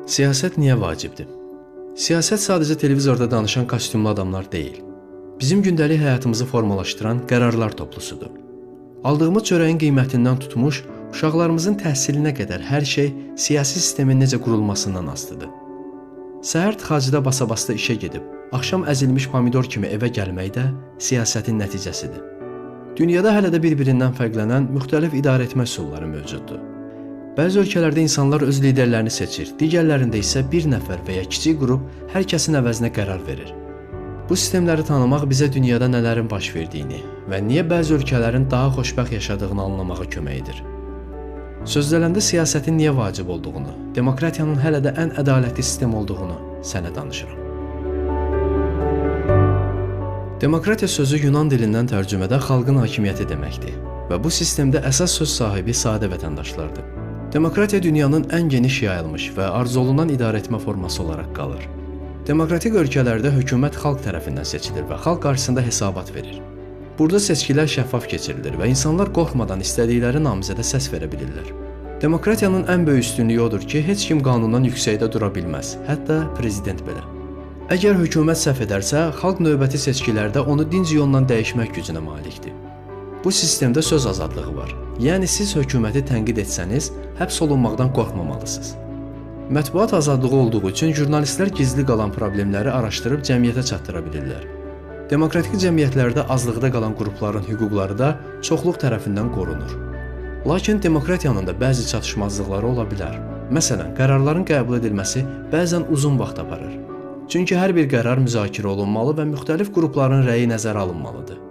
Siyasət niyə vacibdir? Siyasət sadəcə televizorda danışan kostyumlu adamlar deyil. Bizim gündəlik həyatımızı formalaşdıran qərarlar toplusudur. Aldığımız çörəyin qiymətindən tutmuş, uşaqlarımızın təhsilinə qədər hər şey siyasi sistemin necə qurulmasından asılıdır. Səhər tıxacıda basa-basta işə gedib, axşam əzilmiş pomidor kimi evə gəlmək də siyasətin nəticəsidir. Dünyada hələ də bir-birindən fərqlənən müxtəlif idarəetmə üsulları mövcuddur. Bəzi ölkələrdə insanlar öz liderlərini seçir, digərlərində isə bir nəfər və ya kiçik qrup hər kəsin əvəzinə qərar verir. Bu sistemləri tanımaq bizə dünyada nələrin baş verdiyini və niyə bəzi ölkələrin daha xoşbəxt yaşadığını anlamağa kömək edir. Sözlərimdə siyasətin niyə vacib olduğunu, demokratiyanın hələ də ən ədalətli sistem olduğunu sənə danışıram. Demokratiya sözü Yunan dilindən tərcümədə xalqın hakimiyyəti deməkdir və bu sistemdə əsas söz sahibi sadə vətəndaşlardır. Demokratiya dünyanın ən geniş yayılmış və arzuolunan idarəetmə forması olaraq qalır. Demokratik ölkələrdə hökumət xalq tərəfindən seçilir və xalq qarşısında hesabat verir. Burada seçkilər şəffaf keçirilir və insanlar qorxmadan istədikləri namizədə səs verə bilirlər. Demokratiyanın ən böyük üstünlüyü odur ki, heç kim qanundan yüksəkdə dura bilməz, hətta prezident belə. Əgər hökumət səhv edərsə, xalq növbəti seçkilərdə onu dinc yolla dəyişmək gücünə malikdir. Bu sistemdə söz azadlığı var. Yəni siz hökuməti tənqid etsəniz, həbs olunmaqdan qorxmamalısınız. Mətbuat azadlığı olduğu üçün jurnalistlər gizli qalan problemləri araşdırıb cəmiyyətə çatdıra bilirlər. Demokratik cəmiyyətlərdə azlıqda qalan qrupların hüquqları da çoxluq tərəfindən qorunur. Lakin demokratiyanın da bəzi çatışmazlıqları ola bilər. Məsələn, qərarların qəbul edilməsi bəzən uzun vaxt aparır. Çünki hər bir qərar müzakirə olunmalı və müxtəlif qrupların rəyi nəzərə alınmalıdır.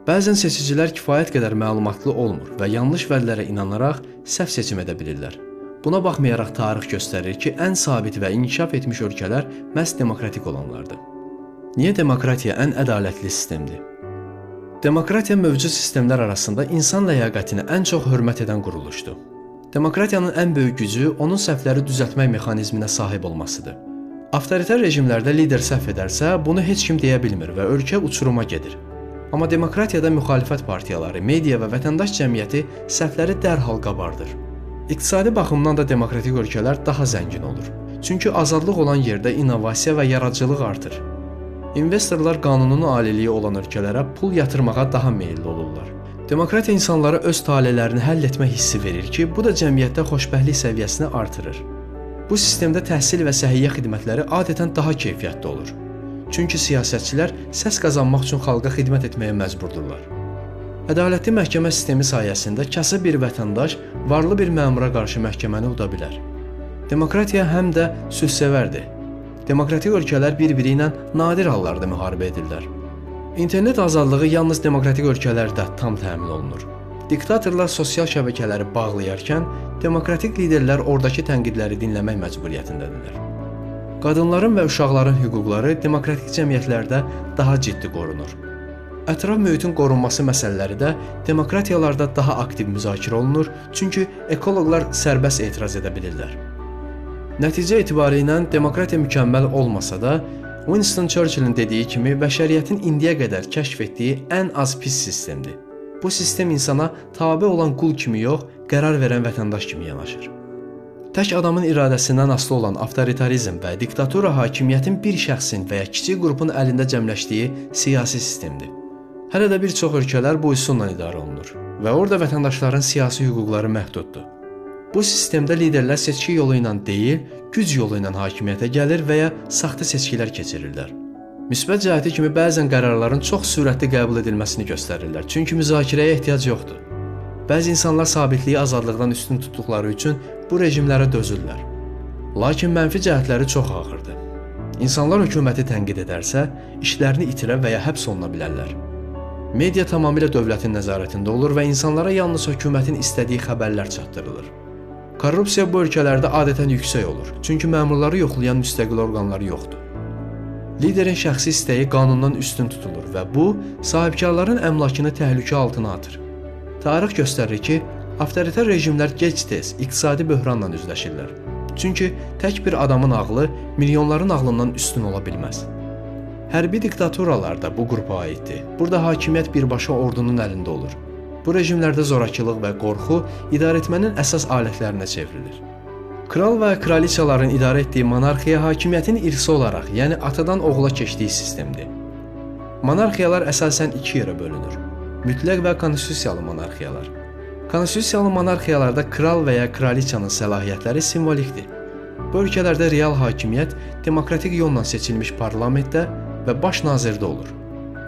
Bəzən seçicilər kifayət qədər məlumatlı olmur və yanlış vədlərə inanaraq səhv seçim edə bilirlər. Buna baxmayaraq tarix göstərir ki, ən sabit və inkişaf etmiş ölkələr məhz demokratik olanlardır. Niyə demokratiya ən ədalətli sistemdir? Demokratiya mövcud sistemlər arasında insan ləyaqətinə ən çox hörmət edən quruluşdur. Demokratiyanın ən böyük gücü onun səhvləri düzəltmək mexanizminə sahib olmasıdır. Avtoritar rejimlərdə lider səhv edərsə, bunu heç kim deyə bilmir və ölkə uçuruma gedir. Amma demokratiyada müxalifət partiyaları, media və vətəndaş cəmiyyəti səhvləri dərhal qabardır. İqtisadi baxımdan da demokratik ölkələr daha zəngin olur. Çünki azadlıq olan yerdə innovasiya və yaradıcılıq artır. İnvestorlar qanunun aliliyi olan ölkələrə pul yatırmağa daha meylli olurlar. Demokratiya insanlara öz talelərini həll etmə hissi verir ki, bu da cəmiyyətdə xoşbəxtlik səviyyəsini artırır. Bu sistemdə təhsil və səhiyyə xidmətləri adətən daha keyfiyyətli olur. Çünki siyasətçilər səs qazanmaq üçün xalqa xidmət etməyə məcburdurlar. Ədalətli məhkəmə sistemi sayəsində kasıb bir vətəndaş varlı bir məmura qarşı məhkəməni uda bilər. Demokratiya həm də sülhsevərdir. Demokratik ölkələr bir-biri ilə nadir hallarda müharibə edirlər. İnternet azadlığı yalnız demokratik ölkələrdə tam təmin olunur. Diktatorlar sosial şəbəkələri bağlayarkən, demokratik liderlər oradakı tənqidləri dinləmək məcburiyyətindədirlər. Qadınların və uşaqların hüquqları demokratik cəmiyyətlərdə daha ciddi qorunur. Ətraf mühitin qorunması məsələləri də demokratiyalarda daha aktiv müzakirə olunur, çünki ekoloqlar sərbəst etiraz edə bilirlər. Nəticə etibarilə demokratiya mükəmməl olmasa da, Winston Churchillin dediyi kimi bəşəriyyətin indiyə qədər kəşf etdiyi ən az pis sistemdir. Bu sistem insana tabe olan qul kimi yox, qərar verən vətəndaş kimi yanaşır. Tək adamın iradəsindən asılı olan avtoritarizm və diktatura hakimiyyətin bir şəxsin və ya kiçik qrupun əlində cəmləşdiyi siyasi sistemdir. Hələ də bir çox ölkələr bu üsulla idarə olunur və orada vətəndaşların siyasi hüquqları məhduddur. Bu sistemdə liderlər seçki yolu ilə deyil, güc yolu ilə hakimiyyətə gəlir və ya saxta seçkilər keçirirlər. Müsbət cəhəti kimi bəzən qərarların çox sürətli qəbul edilməsini göstərirlər, çünki müzakirəyə ehtiyac yoxdur. Bəzi insanlar sabitliyi azadlıqdan üstün tutduqları üçün bu rejimlərə dözürlər. Lakin mənfi cəhətləri çox ağırdır. İnsanlar hökuməti tənqid edərsə, işlərini itirə və ya həbs oluna bilərlər. Media tamamilə dövlətin nəzarətində olur və insanlara yalnız hökumətin istədiyi xəbərlər çatdırılır. Korrupsiya bu ölkələrdə adətən yüksək olur, çünki məmurları yoxlayan müstəqil orqanları yoxdur. Liderin şəxsi istəyi qanundan üstün tutulur və bu, sahibkarların əmlakını təhlükə altına atır. Tarix göstərir ki, avtoritar rejimlər gec-tez iqtisadi böhranla üzləşirlər. Çünki tək bir adamın ağlı milyonların ağlından üstün ola bilməz. Hərbi diktaturalar da bu qrupa aiddir. Burada hakimiyyət birbaşa ordunun əlində olur. Bu rejimlərdə zorakılıq və qorxu idarəetmənin əsas alətlərinə çevrilir. Kral və kraliçaların idarə etdiyi monarxiya hakimiyyətin irsi olaraq, yəni atadan oğula keçdiyi sistemdir. Monarxiyalar əsasən iki yerə bölünür. Mütləq və konstitusiyalı monarxiyalar. Konstitusiyalı monarxiyalarda kral və ya kraliçanın səlahiyyətləri simvolikdir. Bu ölkələrdə real hakimiyyət demokratik yolla seçilmiş parlamentdə və baş nazirdə olur.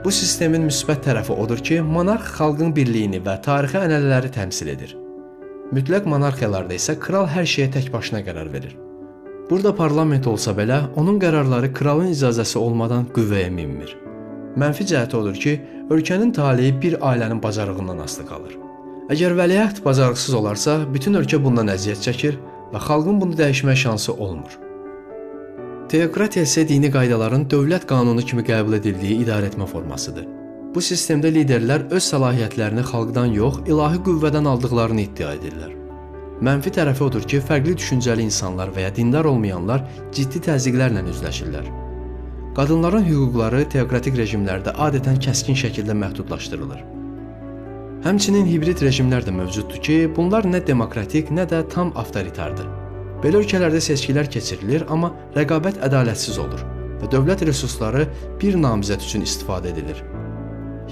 Bu sistemin müsbət tərəfi odur ki, monarx xalqın birliyini və tarixi ənənələri təmsil edir. Mütləq monarxiyalarda isə kral hər şeyə tək başına qərar verir. Burada parlament olsa belə, onun qərarları kralın icazəsi olmadan qüvvəyə minmir. Mənfi cəhəti odur ki, ölkənin taleyi bir ailənin bacarığından asılı qalır. Əgər vəliəhd bacarıqsız olarsa, bütün ölkə bundan əziyyət çəkir və xalqın bunu dəyişmə şansı olmur. Teokratiya isə dini qaydaların dövlət qanunu kimi qəbul edildiyi idarəetmə formasıdır. Bu sistemdə liderlər öz səlahiyyətlərini xalqdan yox, ilahi qüvvədən aldıqlarını iddia edirlər. Mənfi tərəfi odur ki, fərqli düşüncəli insanlar və ya dindar olmayanlar ciddi təzyiqlərlə üzləşirlər. Qadınların hüquqları teokratik rejimlərdə adətən kəskin şəkildə məhdudlaşdırılır. Həmçinin hibrid rejimlər də mövcuddur ki, bunlar nə demokratik, nə də tam avtoritardır. Belə ölkələrdə seçkilər keçirilir, amma rəqabət ədalətsiz olur və dövlət resursları bir namizəd üçün istifadə edilir.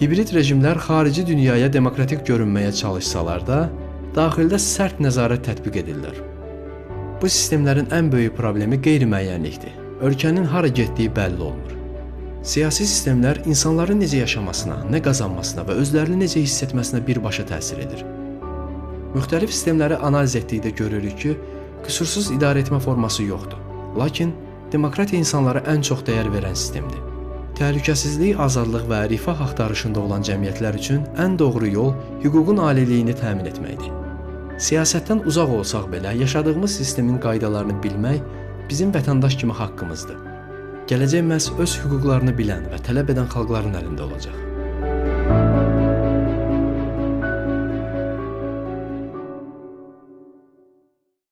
Hibrid rejimlər xarici dünyaya demokratik görünməyə çalışsalar da, daxildə sərt nəzarət tətbiq edirlər. Bu sistemlərin ən böyük problemi qeyri-müəyyənlikdir. Ölkənin hara getdiyi bəlli olmur. Siyasi sistemlər insanların necə yaşamasına, nə qazanmasına və özlərini necə hiss etməsinə birbaşa təsir edir. Müxtəlif sistemləri analiz etdikdə görürük ki, qüsursuz idarəetmə forması yoxdur. Lakin demokratiya insanlara ən çox dəyər verən sistemdir. Təhlükəsizlik, azadlıq və rifah axtarışında olan cəmiyyətlər üçün ən doğru yol hüququn aliliyini təmin etməkdir. Siyasətdən uzaq olsaq belə, yaşadığımız sistemin qaydalarını bilmək bizim vətəndaş kimi haqqımızdır. Gələcək məhz öz hüquqlarını bilən və tələb edən xalqların əlində olacaq.